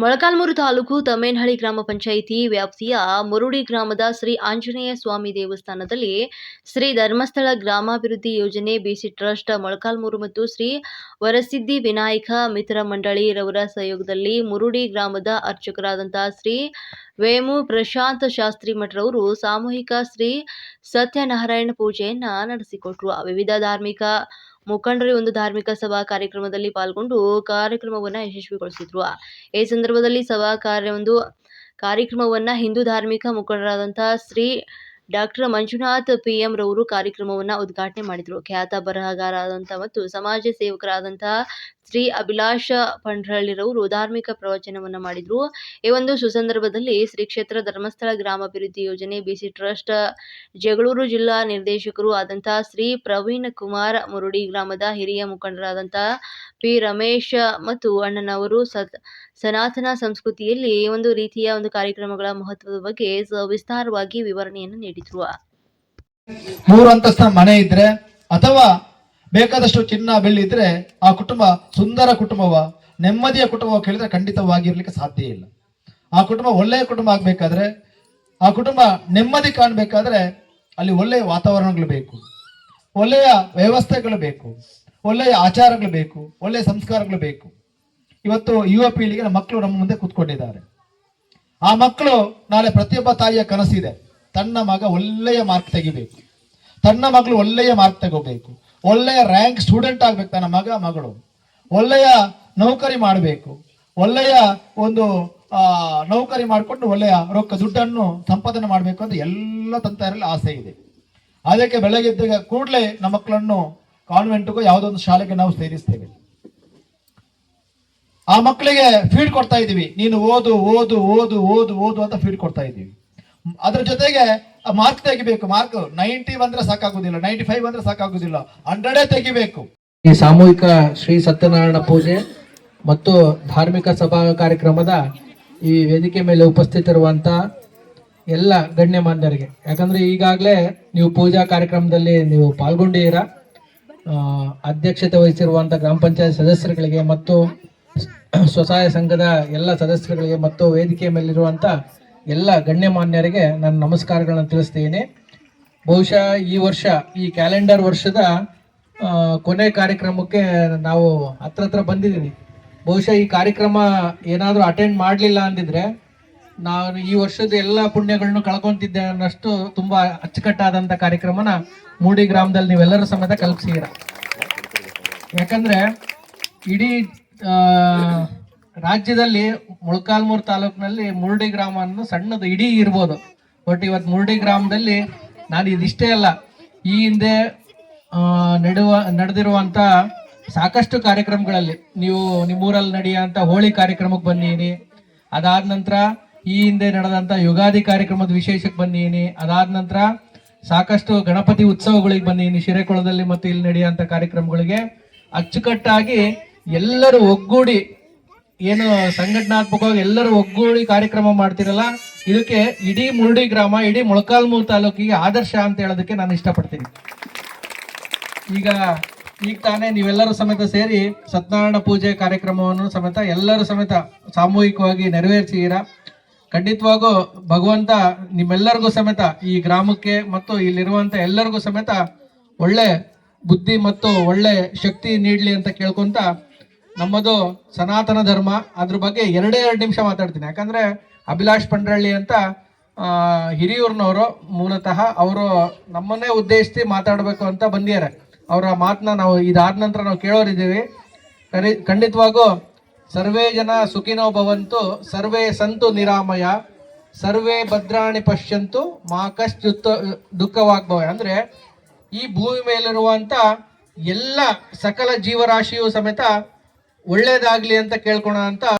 ಮೊಳಕಾಲ್ಮೂರು ತಾಲೂಕು ತಮ್ಮೇನಹಳ್ಳಿ ಗ್ರಾಮ ಪಂಚಾಯಿತಿ ವ್ಯಾಪ್ತಿಯ ಮುರುಡಿ ಗ್ರಾಮದ ಶ್ರೀ ಆಂಜನೇಯ ಸ್ವಾಮಿ ದೇವಸ್ಥಾನದಲ್ಲಿ ಶ್ರೀ ಧರ್ಮಸ್ಥಳ ಗ್ರಾಮಾಭಿವೃದ್ಧಿ ಯೋಜನೆ ಬಿಸಿ ಟ್ರಸ್ಟ್ ಮೊಳಕಾಲ್ಮೂರು ಮತ್ತು ಶ್ರೀ ವರಸಿದ್ಧಿ ವಿನಾಯಕ ಮಿತ್ರ ಮಂಡಳಿ ರವರ ಸಹಯೋಗದಲ್ಲಿ ಮುರುಡಿ ಗ್ರಾಮದ ಅರ್ಚಕರಾದಂತಹ ಶ್ರೀ ವೇಮು ಪ್ರಶಾಂತ್ ಶಾಸ್ತ್ರಿ ಮಠರವರು ಸಾಮೂಹಿಕ ಶ್ರೀ ಸತ್ಯನಾರಾಯಣ ಪೂಜೆಯನ್ನ ನಡೆಸಿಕೊಟ್ರು. ವಿವಿಧ ಧಾರ್ಮಿಕ ಮುಖಂಡರು ಒಂದು ಧಾರ್ಮಿಕ ಸಭಾ ಕಾರ್ಯಕ್ರಮದಲ್ಲಿ ಪಾಲ್ಗೊಂಡು ಕಾರ್ಯಕ್ರಮವನ್ನು ಯಶಸ್ವಿಗೊಳಿಸಿದ್ರು. ಈ ಸಂದರ್ಭದಲ್ಲಿ ಸಭಾ ಕಾರ್ಯಕ್ರಮವನ್ನು ಹಿಂದೂ ಧಾರ್ಮಿಕ ಮುಖಂಡರಾದಂತಹ ಶ್ರೀ ಡಾಕ್ಟರ್ ಮಂಜುನಾಥ್ PM ರವರು ಕಾರ್ಯಕ್ರಮವನ್ನು ಉದ್ಘಾಟನೆ ಮಾಡಿದರು. ಖ್ಯಾತ ಬರಹಗಾರರಾದಂತಹ ಮತ್ತು ಸಮಾಜ ಸೇವಕರಾದಂತಹ ಶ್ರೀ ಅಭಿಲಾಷ ಪಂಡ್ರಳ್ಳಿರವರು ಧಾರ್ಮಿಕ ಪ್ರವಚನವನ್ನು ಮಾಡಿದರು. ಈ ಒಂದು ಸುಸಂದರ್ಭದಲ್ಲಿ ಶ್ರೀ ಕ್ಷೇತ್ರ ಧರ್ಮಸ್ಥಳ ಗ್ರಾಮಾಭಿವೃದ್ಧಿ ಯೋಜನೆ ಬಿಸಿ ಟ್ರಸ್ಟ್ ಜಗಳೂರು ಜಿಲ್ಲಾ ನಿರ್ದೇಶಕರು ಆದಂತಹ ಶ್ರೀ ಪ್ರವೀಣ್ ಕುಮಾರ್, ಮುರುಡಿ ಗ್ರಾಮದ ಹಿರಿಯ ಮುಖಂಡರಾದಂತಹ P ರಮೇಶ್ ಮತ್ತು ಅಣ್ಣನವರು ಸನಾತನ ಸಂಸ್ಕೃತಿಯಲ್ಲಿ ಒಂದು ರೀತಿಯ ಒಂದು ಕಾರ್ಯಕ್ರಮಗಳ ಮಹತ್ವದ ಬಗ್ಗೆ ವಿಸ್ತಾರವಾಗಿ ವಿವರಣೆಯನ್ನು ನೀಡಿದ್ರು. 3 ಅಂತಸ್ತಿನ ಮನೆ ಇದ್ರೆ ಅಥವಾ ಬೇಕಾದಷ್ಟು ಚಿನ್ನ ಬೆಳ್ಳಿ ಇದ್ರೆ ಆ ಕುಟುಂಬ ಸುಂದರ ಕುಟುಂಬವ, ನೆಮ್ಮದಿಯ ಕುಟುಂಬವ ಕೇಳಿದ್ರೆ ಖಂಡಿತವಾಗಿರ್ಲಿಕ್ಕೆ ಸಾಧ್ಯ ಇಲ್ಲ. ಆ ಕುಟುಂಬ ಒಳ್ಳೆಯ ಕುಟುಂಬ ಆಗ್ಬೇಕಾದ್ರೆ, ಆ ಕುಟುಂಬ ನೆಮ್ಮದಿ ಕಾಣಬೇಕಾದ್ರೆ ಅಲ್ಲಿ ಒಳ್ಳೆಯ ವಾತಾವರಣಗಳು ಬೇಕು, ಒಳ್ಳೆಯ ವ್ಯವಸ್ಥೆಗಳು ಬೇಕು, ಒಳ್ಳೆಯ ಆಚಾರಗಳು ಬೇಕು, ಒಳ್ಳೆಯ ಸಂಸ್ಕಾರಗಳು ಬೇಕು. ಇವತ್ತು ಯುವ ಪೀಳಿಗೆ ಮಕ್ಕಳು ನಮ್ಮ ಮುಂದೆ ಕೂತ್ಕೊಂಡಿದ್ದಾರೆ. ಆ ಮಕ್ಕಳು ನಾಳೆ ಪ್ರತಿಯೊಬ್ಬ ತಾಯಿಯ ಕನಸಿದೆ, ತನ್ನ ಮಗ ಒಳ್ಳೆಯ ಮಾರ್ಕ್ ತೆಗಿಬೇಕು, ತನ್ನ ಮಗಳು ಒಳ್ಳೆಯ ಮಾರ್ಕ್ ತಗೋಬೇಕು, ಒಳ್ಳೆಯ ರ್ಯಾಂಕ್ ಸ್ಟೂಡೆಂಟ್ ಆಗ್ಬೇಕು, ತನ್ನ ಮಗಳು ಒಳ್ಳೆಯ ನೌಕರಿ ಮಾಡಬೇಕು, ಒಳ್ಳೆಯ ಒಂದು ನೌಕರಿ ಮಾಡಿಕೊಂಡು ಒಳ್ಳೆಯ ರೊಕ್ಕ ದುಡ್ಡನ್ನು ಸಂಪಾದನೆ ಮಾಡಬೇಕು ಅಂತ ಎಲ್ಲ ತಂದೆಯರಲ್ಲಿ ಆಸೆ ಇದೆ. ಅದಕ್ಕೆ ಬೆಳಗ್ಗೆ ಕೂಡಲೇ ನಮ್ಮ ಮಕ್ಕಳನ್ನು ಕಾನ್ವೆಂಟ್ಗೂ ಯಾವುದೋ ಒಂದು ಶಾಲೆಗೆ ನಾವು ಸೇರಿಸ್ತೇವೆ. ಆ ಮಕ್ಕಳಿಗೆ ಫೀಡ್ ಕೊಡ್ತಾ ಇದೀವಿ, ನೀನು ಓದು ಓದು ಓದು ಓದು ಓದು ಅಂತ ಫೀಡ್ ಕೊಡ್ತಾ ಇದೀವಿ. ಅದ್ರ ಜೊತೆಗೆ ಮಾರ್ಕ್ ತೆಗಿಬೇಕು. ಮಾರ್ಕ್ 90 ಬಂದ್ರೆ ಸಾಕಾಗುದಿಲ್ಲ, 95 ಬಂದ್ರೆ ಸಾಕಾಗುದಿಲ್ಲ, 100 ತೆಗಿಬೇಕು. ಈ ಸಾಮೂಹಿಕ ಶ್ರೀ ಸತ್ಯನಾರಾಯಣ ಪೂಜೆ ಮತ್ತು ಧಾರ್ಮಿಕ ಸಭಾ ಕಾರ್ಯಕ್ರಮದ ಈ ವೇದಿಕೆ ಮೇಲೆ ಉಪಸ್ಥಿತರಿರುವಂತ ಎಲ್ಲ ಗಣ್ಯಮಾನ್ಯರಿಗೆ, ಯಾಕಂದ್ರೆ ಈಗಾಗಲೇ ನೀವು ಪೂಜಾ ಕಾರ್ಯಕ್ರಮದಲ್ಲಿ ನೀವು ಪಾಲ್ಗೊಂಡಿದ್ದೀರಾ. ಅಧ್ಯಕ್ಷತೆ ವಹಿಸಿರುವಂತ ಗ್ರಾಮ ಪಂಚಾಯತ್ ಸದಸ್ಯರುಗಳಿಗೆ ಮತ್ತು ಸ್ವಸಹಾಯ ಸಂಘದ ಎಲ್ಲ ಸದಸ್ಯರುಗಳಿಗೆ ಮತ್ತು ವೇದಿಕೆ ಮೇಲಿರುವಂತ ಎಲ್ಲ ಗಣ್ಯಮಾನ್ಯರಿಗೆ ನಾನು ನಮಸ್ಕಾರಗಳನ್ನು ತಿಳಿಸ್ತೀನಿ. ಬಹುಶಃ ಈ ವರ್ಷ, ಈ ಕ್ಯಾಲೆಂಡರ್ ವರ್ಷದ ಕೊನೆ ಕಾರ್ಯಕ್ರಮಕ್ಕೆ ನಾವು ಹತ್ರ ಬಂದಿದ್ದೀವಿ. ಬಹುಶಃ ಈ ಕಾರ್ಯಕ್ರಮ ಏನಾದರೂ ಅಟೆಂಡ್ ಮಾಡಲಿಲ್ಲ ಅಂದಿದ್ರೆ ನಾನು ಈ ವರ್ಷದ ಎಲ್ಲ ಪುಣ್ಯಗಳನ್ನು ಕಳ್ಕೊಂತಿದ್ದೆ ಅನ್ನಷ್ಟು ತುಂಬಾ ಅಚ್ಚುಕಟ್ಟಾದಂಥ ಕಾರ್ಯಕ್ರಮನ ಮೂಡಿ ಗ್ರಾಮದಲ್ಲಿ ನೀವೆಲ್ಲರೂ ಸಮೇತ ಕಲ್ಪಿಸಿದ್ದೀರ. ಯಾಕಂದ್ರೆ ಇಡೀ ರಾಜ್ಯದಲ್ಲಿ ಮೊಳಕಾಲ್ಮೂರು ತಾಲೂಕಿನಲ್ಲಿ ಮುರುಡಿ ಗ್ರಾಮ ಅನ್ನೋ ಸಣ್ಣದು ಇಡೀ ಇರ್ಬೋದು. ಬಟ್ ಇವತ್ತು ಮುರುಡಿ ಗ್ರಾಮದಲ್ಲಿ ನಾನು ಇದಿಷ್ಟೇ ಅಲ್ಲ, ಈ ಹಿಂದೆ ನಡೆದಿರುವಂತ ಸಾಕಷ್ಟು ಕಾರ್ಯಕ್ರಮಗಳಲ್ಲಿ ನೀವು ನಿಮ್ಮೂರಲ್ಲಿ ನಡೆಯುವಂತ ಹೋಳಿ ಕಾರ್ಯಕ್ರಮಕ್ಕೆ ಬಂದೀನಿ. ಅದಾದ ನಂತರ ಈ ಹಿಂದೆ ನಡೆದಂತ ಯುಗಾದಿ ಕಾರ್ಯಕ್ರಮದ ವಿಶೇಷಕ್ಕೆ ಬಂದೀನಿ. ಅದಾದ ನಂತರ ಸಾಕಷ್ಟು ಗಣಪತಿ ಉತ್ಸವಗಳಿಗೆ ಬಂದೀನಿ, ಶಿರೆಕೊಳದಲ್ಲಿ ಮತ್ತು ಇಲ್ಲಿ ನಡೆಯುವಂತ ಕಾರ್ಯಕ್ರಮಗಳಿಗೆ ಅಚ್ಚುಕಟ್ಟಾಗಿ ಎಲ್ಲರೂ ಒಗ್ಗೂಡಿ, ಏನು ಸಂಘಟನಾತ್ಮಕವಾಗಿ ಎಲ್ಲರೂ ಒಗ್ಗೂಡಿ ಕಾರ್ಯಕ್ರಮ ಮಾಡ್ತಿರಲ್ಲ, ಇದಕ್ಕೆ ಇಡೀ ಮುರುಡಿ ಗ್ರಾಮ, ಇಡೀ ಮೊಳಕಾಲ್ಮೂರು ತಾಲೂಕಿಗೆ ಆದರ್ಶ ಅಂತ ಹೇಳೋದಕ್ಕೆ ನಾನು ಇಷ್ಟಪಡ್ತೀನಿ. ಈಗ ತಾನೇ ನೀವೆಲ್ಲರೂ ಸಮೇತ ಸೇರಿ ಸತ್ಯನಾರಾಯಣ ಪೂಜೆ ಕಾರ್ಯಕ್ರಮವನ್ನು ಸಮೇತ ಎಲ್ಲರೂ ಸಮೇತ ಸಾಮೂಹಿಕವಾಗಿ ನೆರವೇರಿಸಿದ್ದೀರಾ. ಖಂಡಿತವಾಗೂ ಭಗವಂತ ನಿಮ್ಮೆಲ್ಲರಿಗೂ ಸಮೇತ ಈ ಗ್ರಾಮಕ್ಕೆ ಮತ್ತು ಇಲ್ಲಿರುವಂತ ಎಲ್ಲರಿಗೂ ಸಮೇತ ಒಳ್ಳೆ ಬುದ್ಧಿ ಮತ್ತು ಒಳ್ಳೆ ಶಕ್ತಿ ನೀಡಲಿ ಅಂತ ಕೇಳ್ಕೊಂತ, ನಮ್ಮದು ಸನಾತನ ಧರ್ಮ, ಅದ್ರ ಬಗ್ಗೆ 2 ನಿಮಿಷ ಮಾತಾಡ್ತೀನಿ. ಯಾಕಂದ್ರೆ ಅಭಿಲಾಷ್ ಪಂಡ್ರಳ್ಳಿ ಅಂತ ಹಿರಿಯೂರ್ನವರು, ಮೂಲತಃ ಅವರು ನಮ್ಮನ್ನೇ ಉದ್ದೇಶಿಸಿ ಮಾತಾಡಬೇಕು ಅಂತ ಬಂದಿದ್ದಾರೆ. ಅವರ ಮಾತನ್ನ ನಾವು ಇದಾದ ನಂತರ ನಾವು ಕೇಳೋರಿದ್ದೀವಿ. ಖಂಡಿತವಾಗೂ ಸರ್ವೇ ಜನ ಸುಖಿನೋ ಭವಂತು, ಸರ್ವೇ ಸಂತು ನಿರಾಮಯ, ಸರ್ವೇ ಭದ್ರಾಣಿ ಪಶ್ಯಂತು, ಮಾ ಕಶ್ಚಿತ್ ದುಃಖವಾಗ್ಭವ. ಅಂದ್ರೆ ಈ ಭೂಮಿ ಮೇಲಿರುವಂತ ಎಲ್ಲ ಸಕಲ ಜೀವರಾಶಿಯು ಸಮೇತ ಒಳ್ಳೇದಾಗ್ಲಿ ಅಂತ ಕೇಳ್ಕೊಳ ಅಂತ